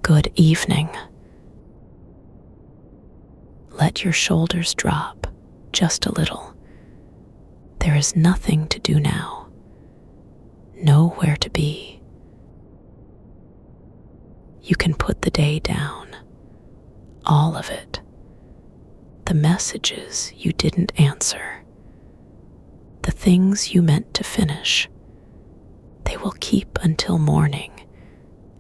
Good evening. Let your shoulders drop just a little. There is nothing to do now, nowhere to be. You can put the day down, all of it. The messages you didn't answer, the things you meant to finish. They will keep until morning,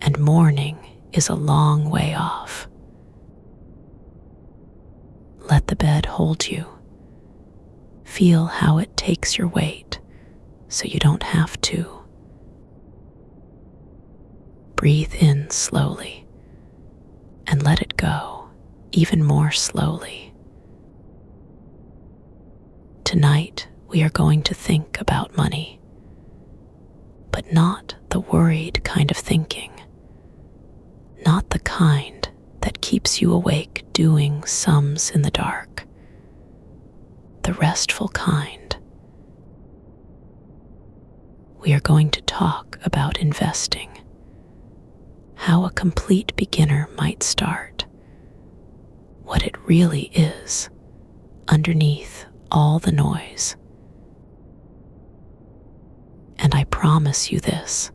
and morning is a long way off. Let the bed hold you. Feel how it takes your weight so you don't have to. Breathe in slowly and let it go even more slowly. Tonight, we are going to think about money, but not the worried kind of thinking, not the kind that keeps you awake doing sums in the dark, the restful kind. We are going to talk about investing, how a complete beginner might start, what it really is underneath all the noise. And I promise you this,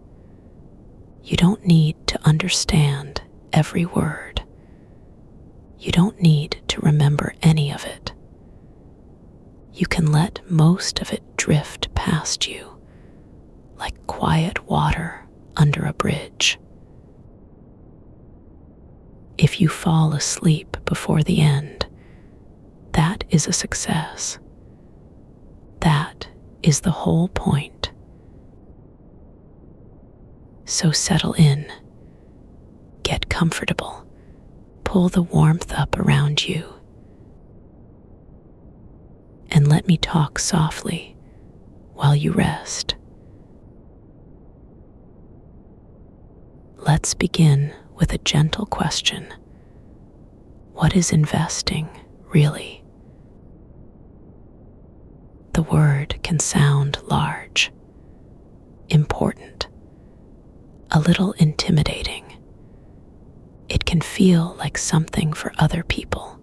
you don't need to understand every word. You don't need to remember any of it. You can let most of it drift past you, like quiet water under a bridge. If you fall asleep before the end, that is a success. That is the whole point. So settle in, get comfortable, pull the warmth up around you, and let me talk softly while you rest. Let's begin with a gentle question. What is investing, really? The word can sound large, important, a little intimidating. It can feel like something for other people,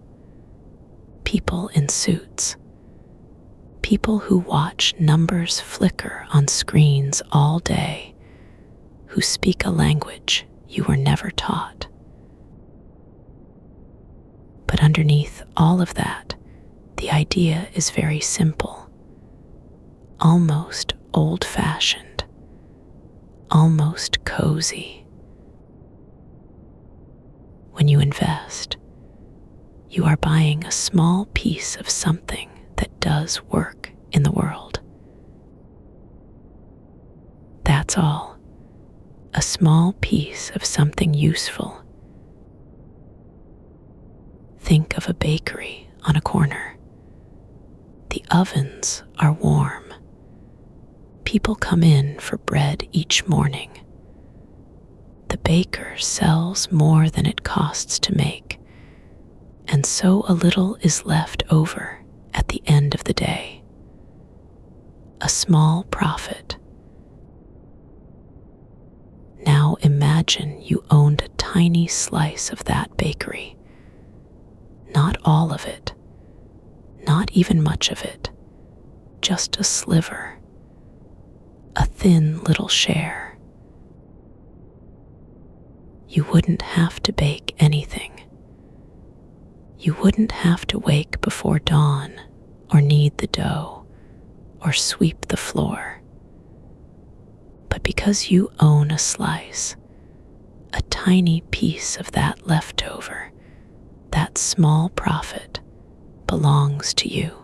people in suits, people who watch numbers flicker on screens all day, who speak a language you were never taught. But underneath all of that, the idea is very simple, almost old-fashioned, almost cozy. When you invest, you are buying a small piece of something that does work in the world. That's all. A small piece of something useful. Think of a bakery on a corner. The ovens are warm. People come in for bread each morning. The baker sells more than it costs to make, and so a little is left over at the end of the day. A small profit. Now imagine you owned a tiny slice of that bakery. Not all of it, not even much of it, just a sliver, a thin little share. You wouldn't have to bake anything. You wouldn't have to wake before dawn or knead the dough or sweep the floor. But because you own a slice, a tiny piece of that leftover, that small profit belongs to you.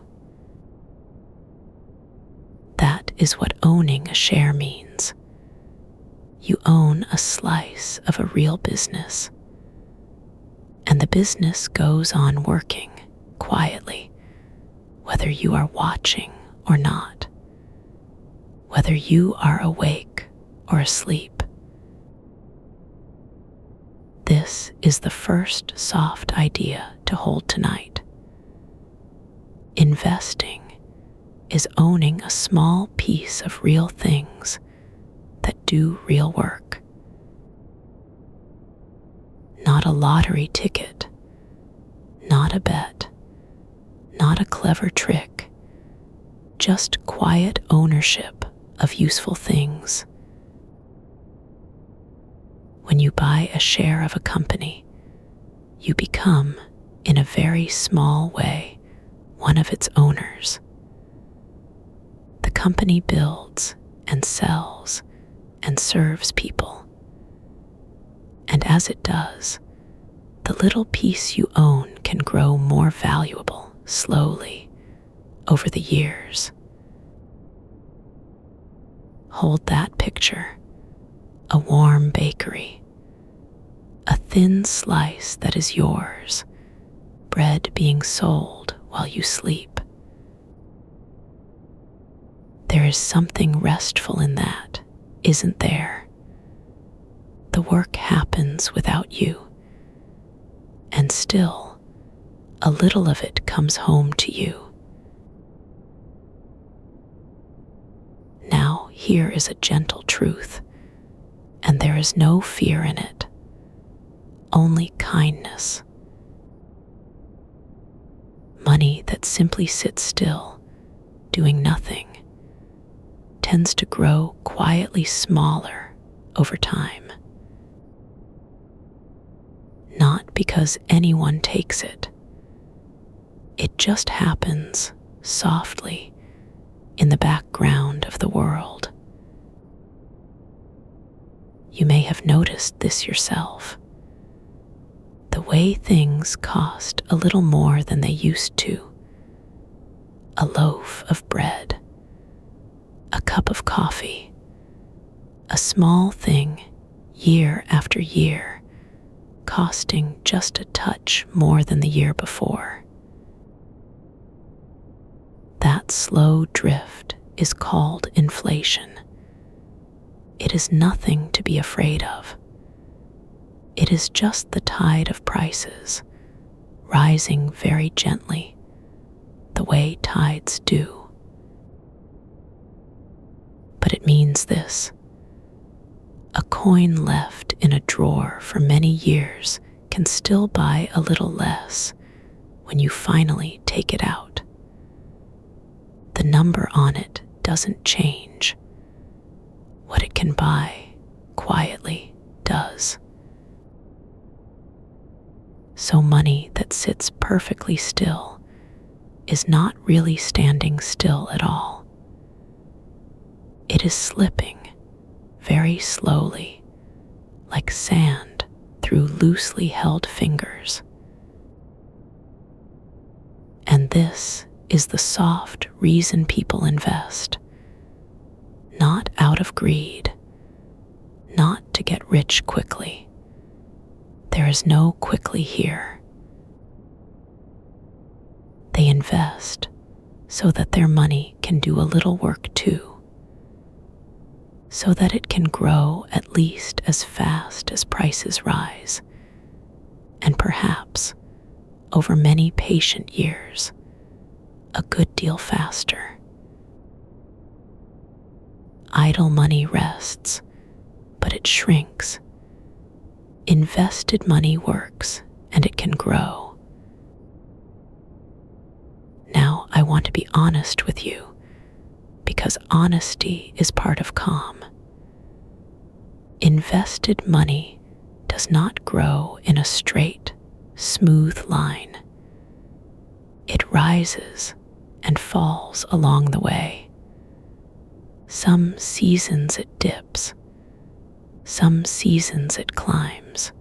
That is what owning a share means. You own a slice of a real business, and the business goes on working quietly, whether you are watching or not, whether you are awake or asleep. This is the first soft idea to hold tonight. Investing is owning a small piece of real things that do real work. Not a lottery ticket, not a bet, not a clever trick, just quiet ownership of useful things. When you buy a share of a company, you become, in a very small way, one of its owners. The company builds and sells and serves people. And as it does, the little piece you own can grow more valuable slowly over the years. Hold that picture, a warm bakery, a thin slice that is yours, bread being sold while you sleep. There is something restful in that, isn't there? The work happens without you, and still, a little of it comes home to you. Now, here is a gentle truth, and there is no fear in it, only kindness. Money that simply sits still, doing nothing, tends to grow quietly smaller over time. Not because anyone takes it. It just happens softly in the background of the world. You may have noticed this yourself. The way things cost a little more than they used to. A loaf of bread, a cup of coffee, a small thing year after year, costing just a touch more than the year before. That slow drift is called inflation. It is nothing to be afraid of. It is just the tide of prices, rising very gently, the way tides do. But it means this: a coin left in a drawer for many years can still buy a little less when you finally take it out. The number on it doesn't change. What it can buy quietly does. So money that sits perfectly still is not really standing still at all. It is slipping very slowly, like sand through loosely held fingers. And this is the soft reason people invest, not out of greed, not to get rich quickly. There is no quickly here. They invest so that their money can do a little work too, so that it can grow at least as fast as prices rise, and perhaps, over many patient years, a good deal faster. Idle money rests, but it shrinks. Invested money works, and it can grow. Now I want to be honest with you, because honesty is part of calm. Invested money does not grow in a straight, smooth line. It rises and falls along the way. Some seasons it dips, some seasons it climbs.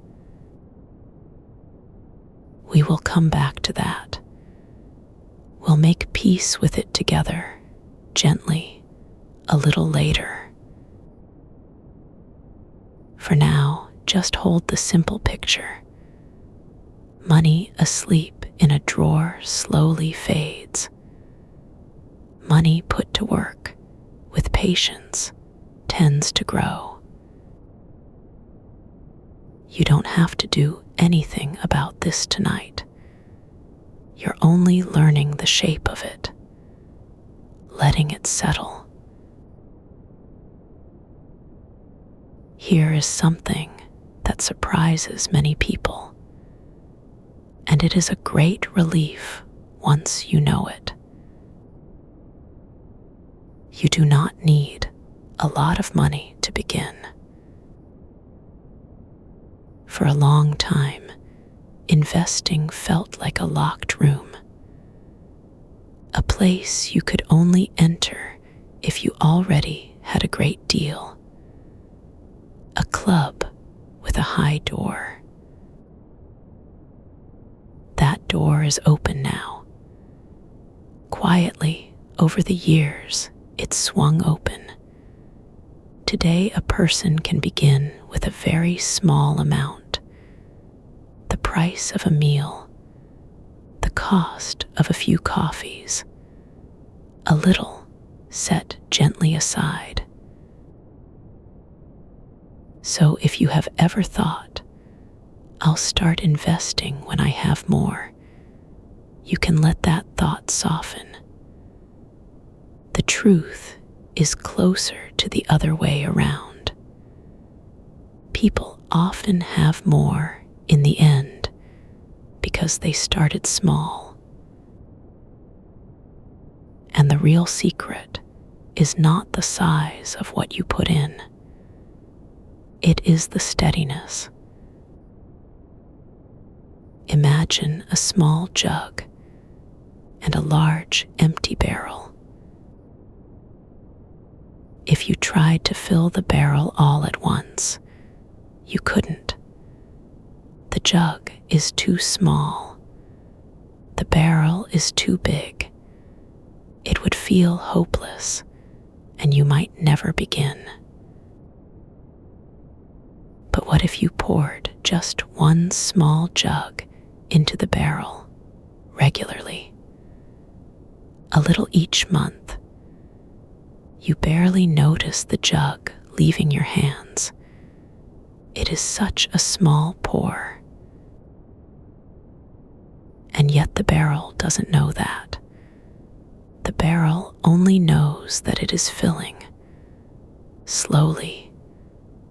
We will come back to that. We'll make peace with it together, gently, a little later. For now, just hold the simple picture. Money asleep in a drawer slowly fades. Money put to work, with patience, tends to grow. You don't have to do anything about this tonight. You're only learning the shape of it, letting it settle. Here is something that surprises many people, and it is a great relief once you know it. You do not need a lot of money to begin. For a long time, investing felt like a locked room, a place you could only enter if you already had a great deal, a club with a high door. That door is open now. Quietly, over the years, it swung open. Today, a person can begin with a very small amount, the price of a meal, the cost of a few coffees, a little set gently aside. So if you have ever thought, I'll start investing when I have more, you can let that thought soften. The truth is closer to the other way around. People often have more in the end because they started small. And the real secret is not the size of what you put in. It is the steadiness. Imagine a small jug and a large empty barrel. If you tried to fill the barrel all at once, you couldn't. The jug is too small. The barrel is too big. It would feel hopeless, and you might never begin. But what if you poured just one small jug into the barrel regularly? A little each month. You barely notice the jug leaving your hands. It is such a small pour. And yet the barrel doesn't know that. The barrel only knows that it is filling, slowly,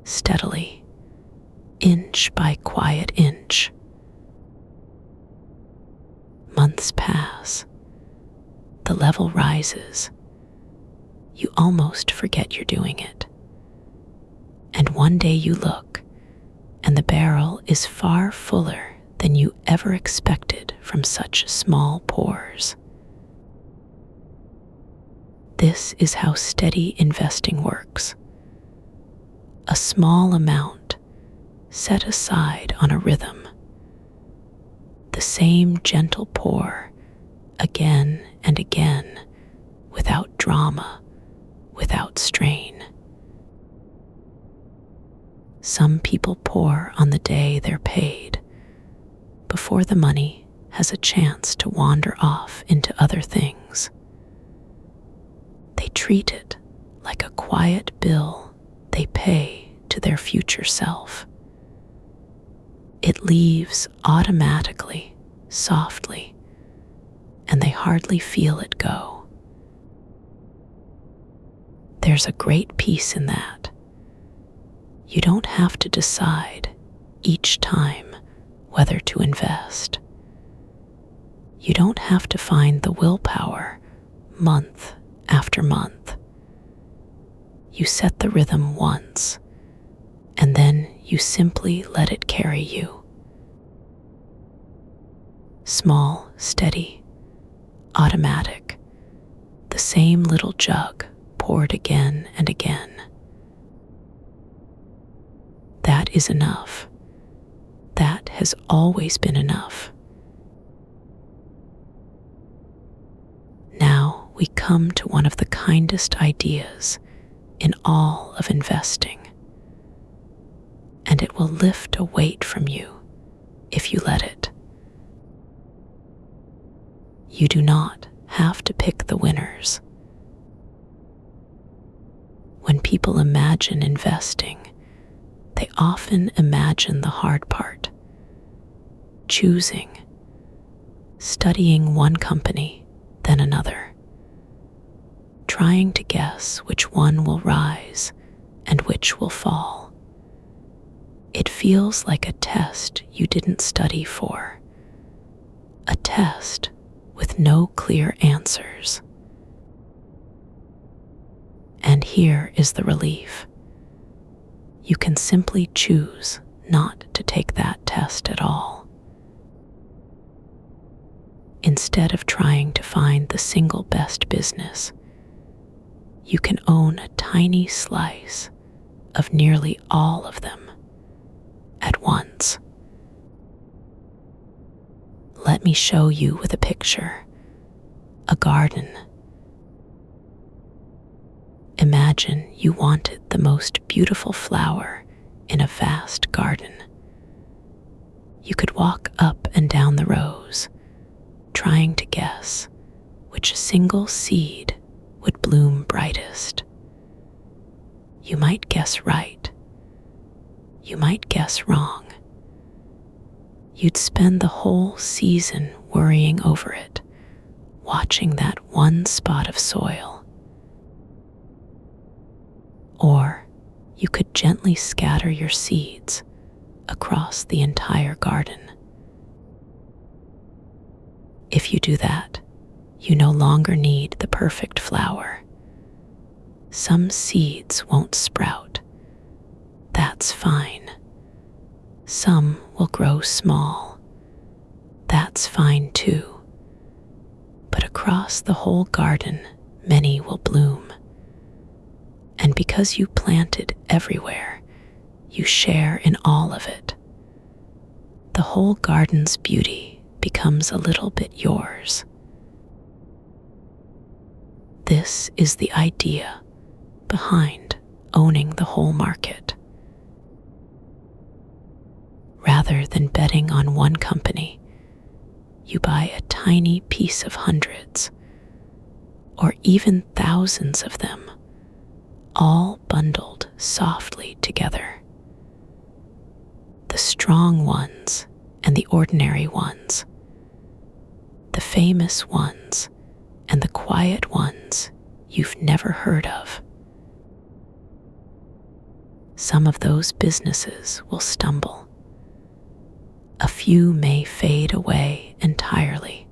steadily, inch by quiet inch. Months pass. The level rises. You almost forget you're doing it. And one day you look, and the barrel is far fuller than you ever expected from such small pours. This is how steady investing works. A small amount set aside on a rhythm. The same gentle pour, again and again, without drama, without strain. Some people pour on the day they're paid, before the money has a chance to wander off into other things. They treat it like a quiet bill they pay to their future self. It leaves automatically, softly, and they hardly feel it go. There's a great peace in that. You don't have to decide each time whether to invest. You don't have to find the willpower month after month. You set the rhythm once, and then you simply let it carry you. Small, steady, automatic, the same little jug poured again and again. That is enough. That has always been enough. Now we come to one of the kindest ideas in all of investing, and it will lift a weight from you if you let it. You do not have to pick the winners. When people imagine investing, they often imagine the hard part. Choosing, studying one company, then another, trying to guess which one will rise and which will fall. It feels like a test you didn't study for, a test with no clear answers. And here is the relief. You can simply choose not to take that test at all. Instead of trying to find the single best business, you can own a tiny slice of nearly all of them at once. Let me show you with a picture. A garden. Imagine you wanted the most beautiful flower in a vast garden. You could walk up and down the rows, trying to guess which single seed would bloom brightest. You might guess right. You might guess wrong. You'd spend the whole season worrying over it, watching that one spot of soil. Or you could gently scatter your seeds across the entire garden. If you do that, you no longer need the perfect flower. Some seeds won't sprout. That's fine. Some will grow small. That's fine too. But across the whole garden, many will bloom. And because you planted everywhere, you share in all of it. The whole garden's beauty becomes a little bit yours. This is the idea behind owning the whole market. Rather than betting on one company, you buy a tiny piece of hundreds, or even thousands of them, all bundled softly together. The strong ones and the ordinary ones, the famous ones and the quiet ones you've never heard of. Some of those businesses will stumble. A few may fade away entirely,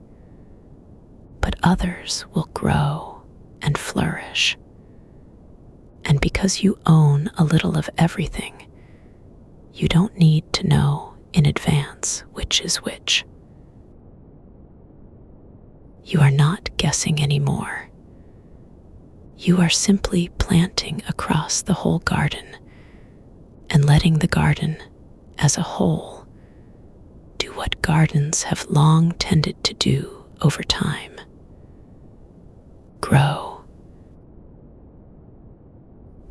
but others will grow and flourish. And because you own a little of everything, you don't need to know in advance which is which. You are not guessing anymore. You are simply planting across the whole garden and letting the garden as a whole do what gardens have long tended to do over time: grow.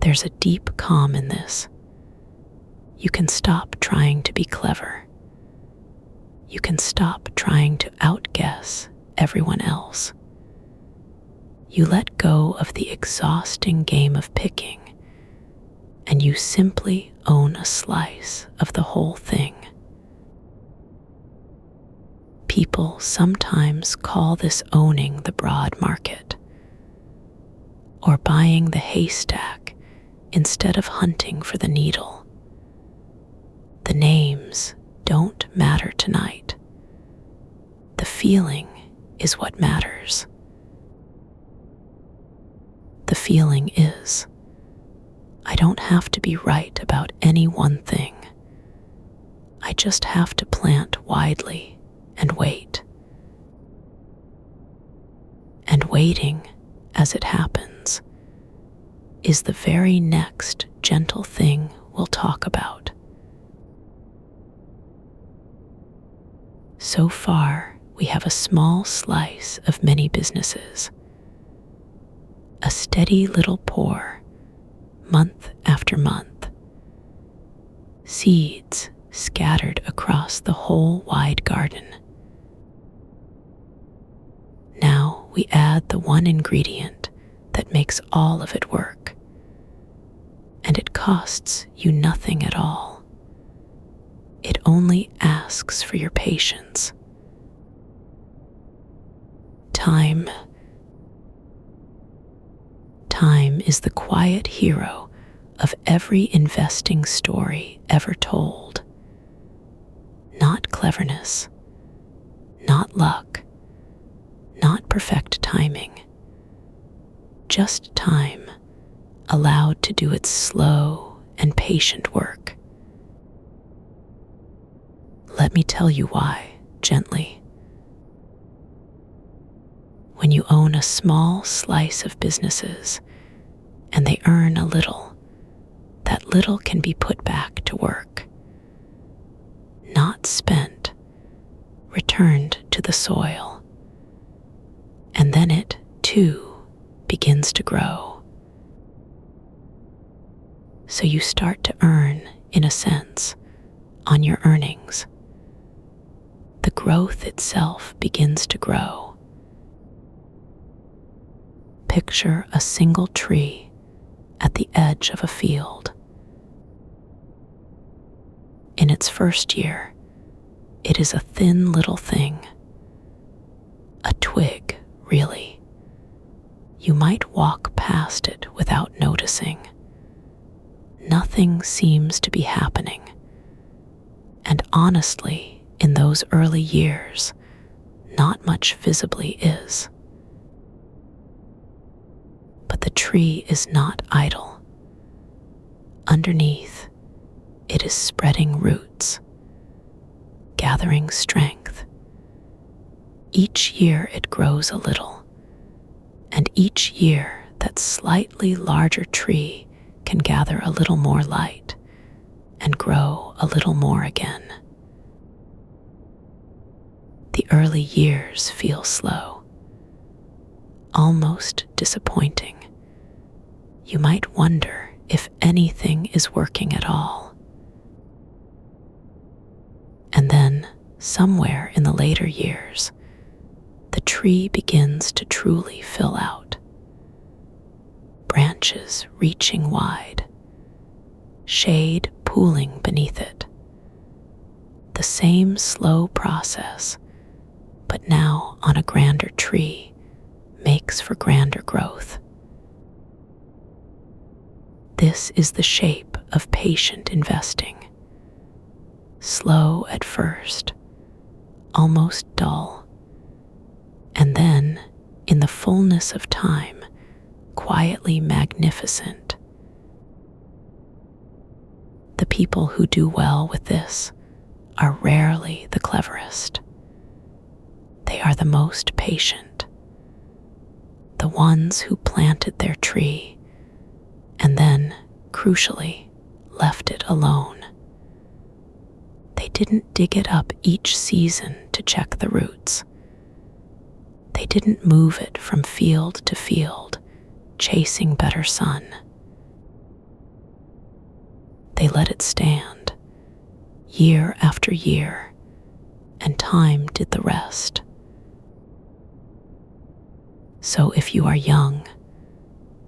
There's a deep calm in this. You can stop trying to be clever. You can stop trying to outguess everyone else. You let go of the exhausting game of picking, and you simply own a slice of the whole thing. People sometimes call this owning the broad market, or buying the haystack instead of hunting for the needle. The names don't matter tonight. The feeling is what matters. The feeling is, I don't have to be right about any one thing. I just have to plant widely and wait. And waiting, as it happens, is the very next gentle thing we'll talk about. So far, we have a small slice of many businesses. A steady little pour, month after month. Seeds scattered across the whole wide garden. Now we add the one ingredient that makes all of it work. And it costs you nothing at all. It only asks for your patience. Time. Time is the quiet hero of every investing story ever told. Not cleverness, not luck, not perfect timing, just time allowed to do its slow and patient work. Let me tell you why, gently. When you own a small slice of businesses and they earn a little, that little can be put back to work. Not spent, returned to the soil. And then it, too, begins to grow. So you start to earn, in a sense, on your earnings. The growth itself begins to grow. Picture a single tree at the edge of a field. In its first year, it is a thin little thing. A twig, really. You might walk past it without noticing. Nothing seems to be happening. And honestly, in those early years, not much visibly is. But the tree is not idle. Underneath, it is spreading roots, gathering strength. Each year it grows a little, and each year that slightly larger tree can gather a little more light and grow a little more again. The early years feel slow, almost disappointing. You might wonder if anything is working at all. And then, somewhere in the later years, the tree begins to truly fill out. Branches reaching wide, shade pooling beneath it. The same slow process, but now on a grander tree, makes for grander growth. This is the shape of patient investing. Slow at first, almost dull, and then, in the fullness of time, quietly magnificent. The people who do well with this are rarely the cleverest. They are the most patient, the ones who planted their tree and then, crucially, left it alone. They didn't dig it up each season to check the roots. They didn't move it from field to field, chasing better sun. They let it stand, year after year, and time did the rest. So if you are young,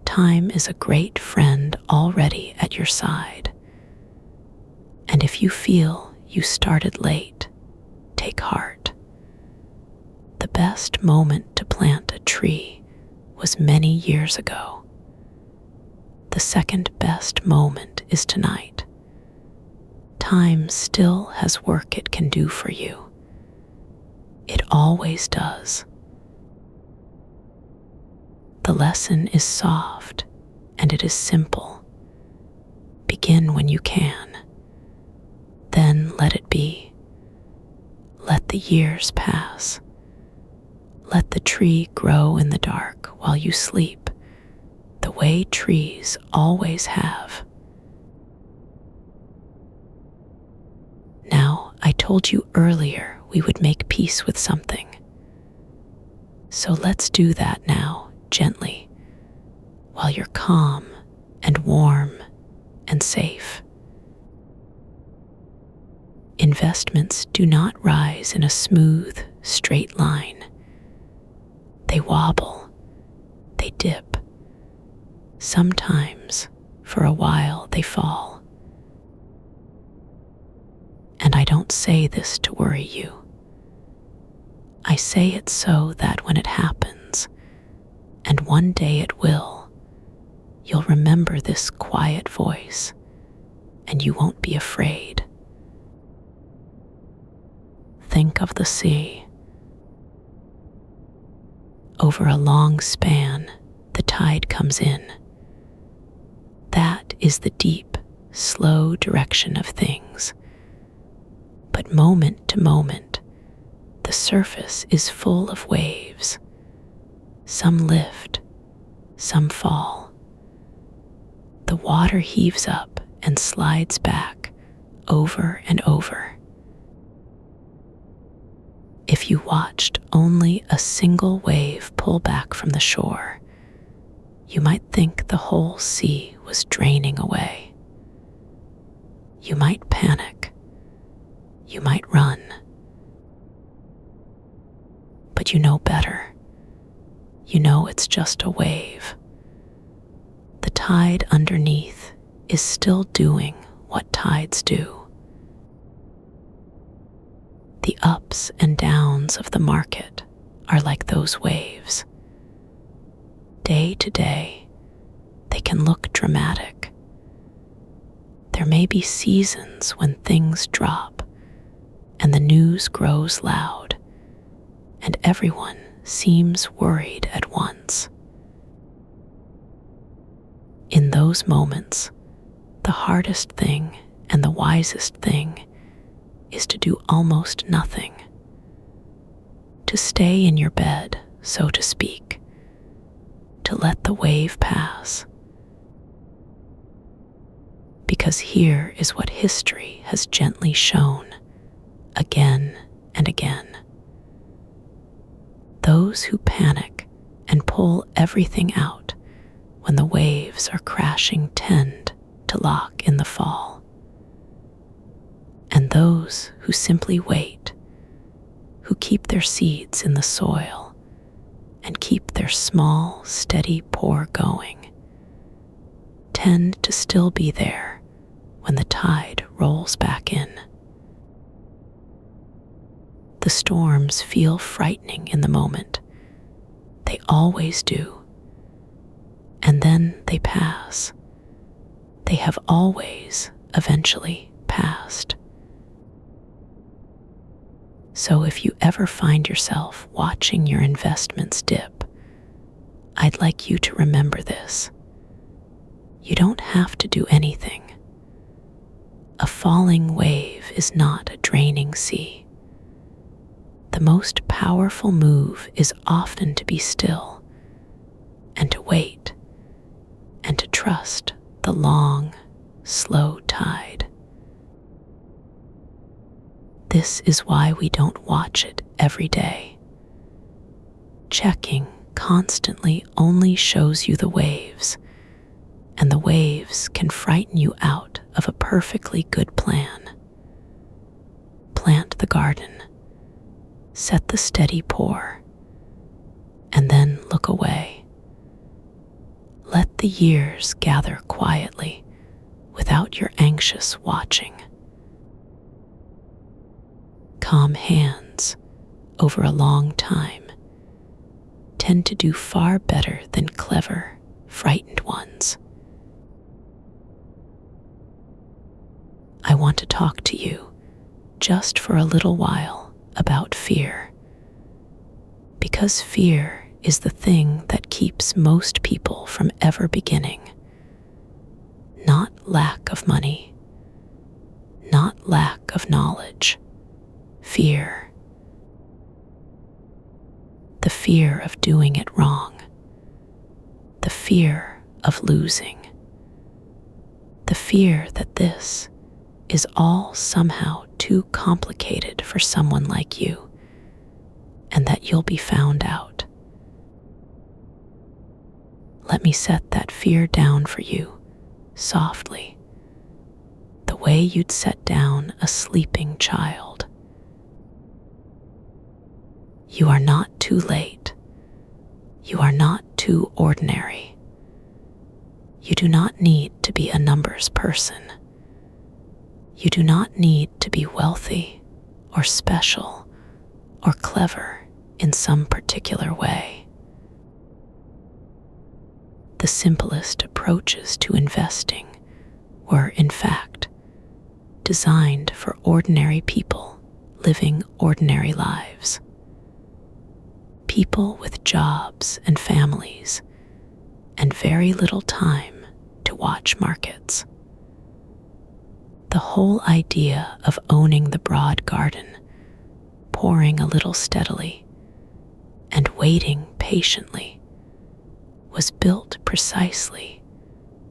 time is a great friend already at your side. And if you feel you started late, take heart. The best moment to plant a tree was many years ago. The second best moment is tonight. Time still has work it can do for you. It always does. The lesson is soft and it is simple. Begin when you can. Then let it be. Let the years pass. Let the tree grow in the dark while you sleep, the way trees always have. Now, I told you earlier we would make peace with something. So let's do that now. Gently, while you're calm and warm and safe. Investments do not rise in a smooth, straight line. They wobble, they dip. Sometimes, for a while, they fall. And I don't say this to worry you. I say it so that when it happens, and one day it will, you'll remember this quiet voice, and you won't be afraid. Think of the sea. Over a long span, the tide comes in. That is the deep, slow direction of things. But moment to moment, the surface is full of waves. Some lift, some fall. The water heaves up and slides back over and over. If you watched only a single wave pull back from the shore, you might think the whole sea was draining away. You might panic. You might run. But you know better. You know it's just a wave. The tide underneath is still doing what tides do. The ups and downs of the market are like those waves. Day to day, they can look dramatic. There may be seasons when things drop and the news grows loud and everyone seems worried at once. In those moments, the hardest thing and the wisest thing is to do almost nothing. To stay in your bed, so to speak. To let the wave pass. Because here is what history has gently shown, again and again. Those who panic and pull everything out when the waves are crashing tend to lock in the fall. And those who simply wait, who keep their seeds in the soil and keep their small, steady pour going, tend to still be there when the tide rolls back in. The storms feel frightening in the moment. They always do. And then they pass. They have always, eventually, passed. So if you ever find yourself watching your investments dip, I'd like you to remember this. You don't have to do anything. A falling wave is not a draining sea. The most powerful move is often to be still and to wait and to trust the long, slow tide. This is why we don't watch it every day. Checking constantly only shows you the waves, and the waves can frighten you out of a perfectly good plan. Plant the garden, set the steady pour, and then look away. Let the years gather quietly without your anxious watching. Calm hands over a long time tend to do far better than clever, frightened ones. I want to talk to you just for a little while about fear, because fear is the thing that keeps most people from ever beginning. Not lack of money, not lack of knowledge. Fear. The fear of doing it wrong. The fear of losing. The fear that this is all somehow too complicated for someone like you, and that you'll be found out. Let me set that fear down for you, softly, the way you'd set down a sleeping child. You are not too late. You are not too ordinary. You do not need to be a numbers person. You do not need to be wealthy or special or clever in some particular way. The simplest approaches to investing were, in fact, designed for ordinary people living ordinary lives. People with jobs and families and very little time to watch markets. The whole idea of owning the broad garden, pouring a little steadily, and waiting patiently was built precisely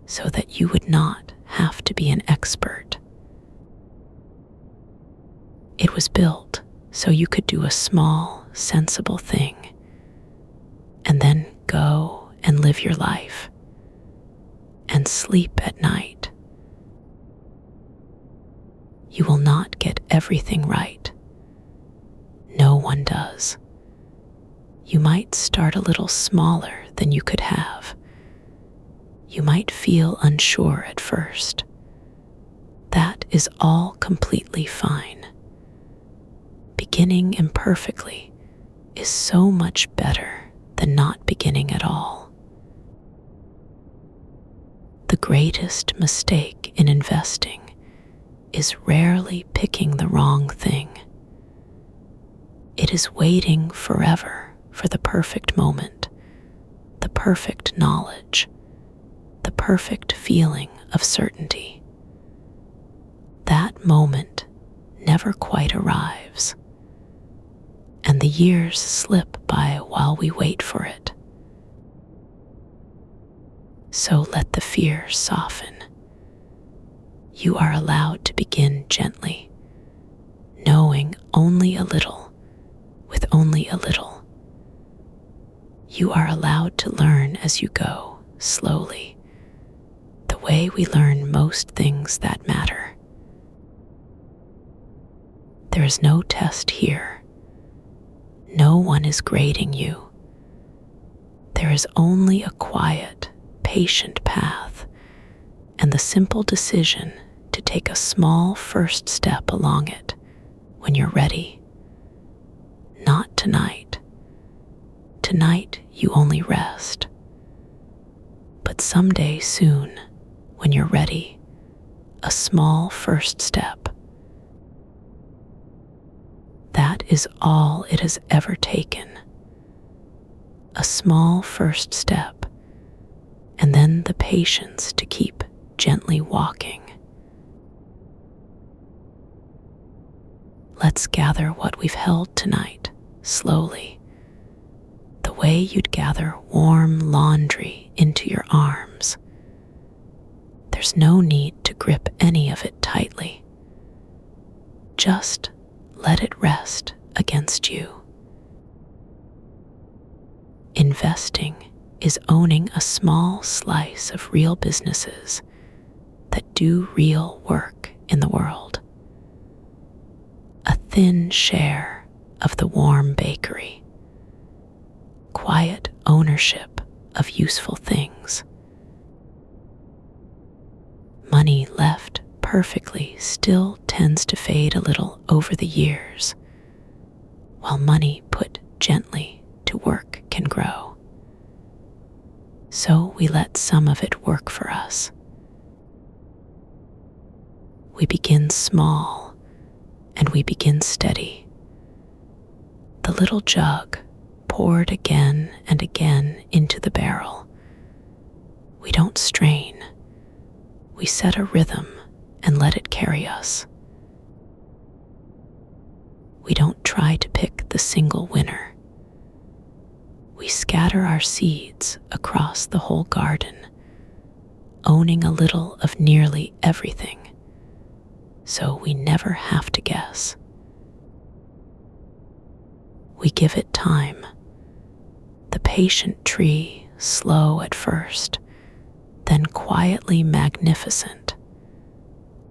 so that you would not have to be an expert. It was built so you could do a small, sensible thing and then go and live your life and sleep at night. You will not get everything right. No one does. You might start a little smaller than you could have. You might feel unsure at first. That is all completely fine. Beginning imperfectly is so much better than not beginning at all. The greatest mistake in investing is rarely picking the wrong thing. It is waiting forever for the perfect moment, the perfect knowledge, the perfect feeling of certainty. That moment never quite arrives, and the years slip by while we wait for it. So let the fear soften. You are allowed to begin gently, knowing only a little, with only a little. You are allowed to learn as you go, slowly, the way we learn most things that matter. There is no test here. No one is grading you. There is only a quiet, patient path and the simple decision to take a small first step along it when you're ready. Not tonight. Tonight you only rest. But someday soon, when you're ready, a small first step. That is all it has ever taken. A small first step, and then the patience to keep gently walking. Let's gather what we've held tonight, slowly, the way you'd gather warm laundry into your arms. There's no need to grip any of it tightly. Just let it rest against you. Investing is owning a small slice of real businesses that do real work in the world. A thin share of the warm bakery. Quiet ownership of useful things. Money left perfectly still tends to fade a little over the years, while money put gently to work can grow. So we let some of it work for us. We begin small and we begin steady. The little jug poured again and again into the barrel. We don't strain. We set a rhythm and let it carry us. We don't try to pick the single winner. We scatter our seeds across the whole garden, owning a little of nearly everything, so we never have to guess. We give it time. The patient tree, slow at first, then quietly magnificent.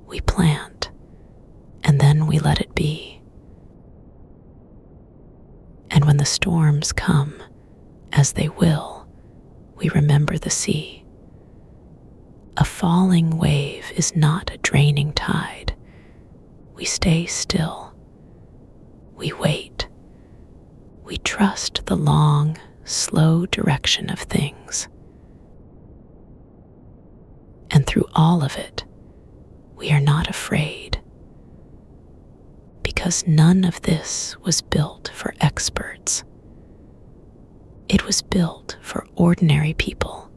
We plant, and then we let it be. And when the storms come, as they will, we remember the sea. A falling wave is not a draining tide. We stay still. We wait. We trust the long, slow direction of things. through all of it, we are not afraid. Because none of this was built for experts. It was built for ordinary people,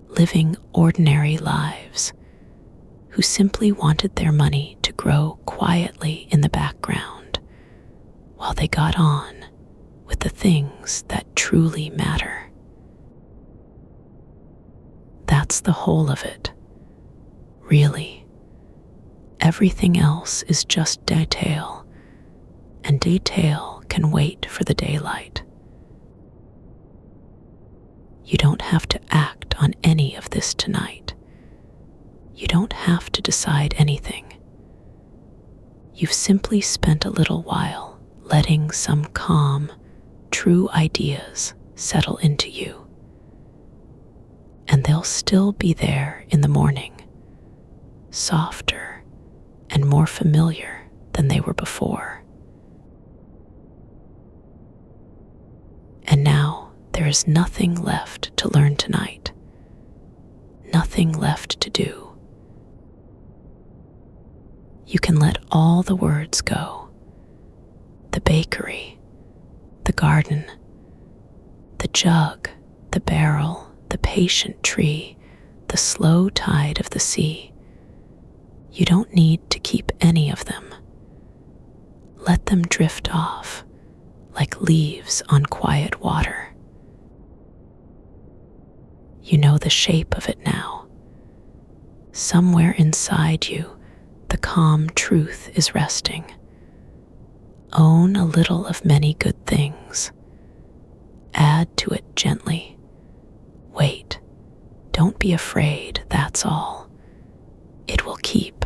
living ordinary lives, who simply wanted their money to grow quietly in the background while they got on with the things that truly matter. That's the whole of it, really. Everything else is just detail, and detail can wait for the daylight. You don't have to act on any of this tonight. You don't have to decide anything. You've simply spent a little while letting some calm, true ideas settle into you. And they'll still be there in the morning, softer and more familiar than they were before. And now there is nothing left to learn tonight, nothing left to do. You can let all the words go. The bakery, the garden, the jug, the barrel, the patient tree, the slow tide of the sea. You don't need to keep any of them. Let them drift off like leaves on quiet water. You know the shape of it now. Somewhere inside you, the calm truth is resting. Own a little of many good things. Add to it gently. Wait, don't be afraid, that's all. It will keep.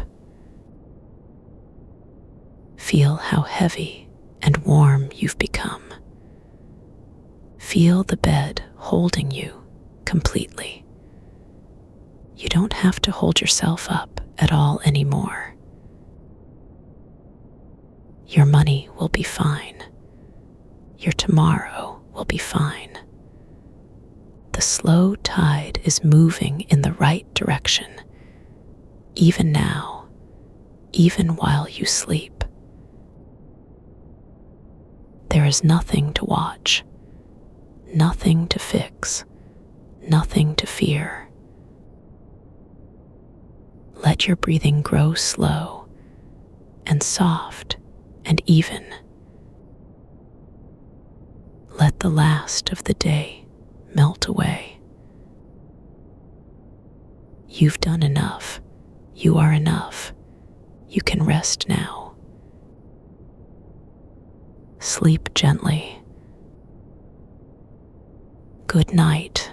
Feel how heavy and warm you've become. Feel the bed holding you completely. You don't have to hold yourself up at all anymore. Your money will be fine. Your tomorrow will be fine. The slow tide is moving in the right direction, even now, even while you sleep. There is nothing to watch, nothing to fix, nothing to fear. Let your breathing grow slow and soft and even. Let the last of the day melt away. You've done enough. You are enough. You can rest now. Sleep gently. Good night.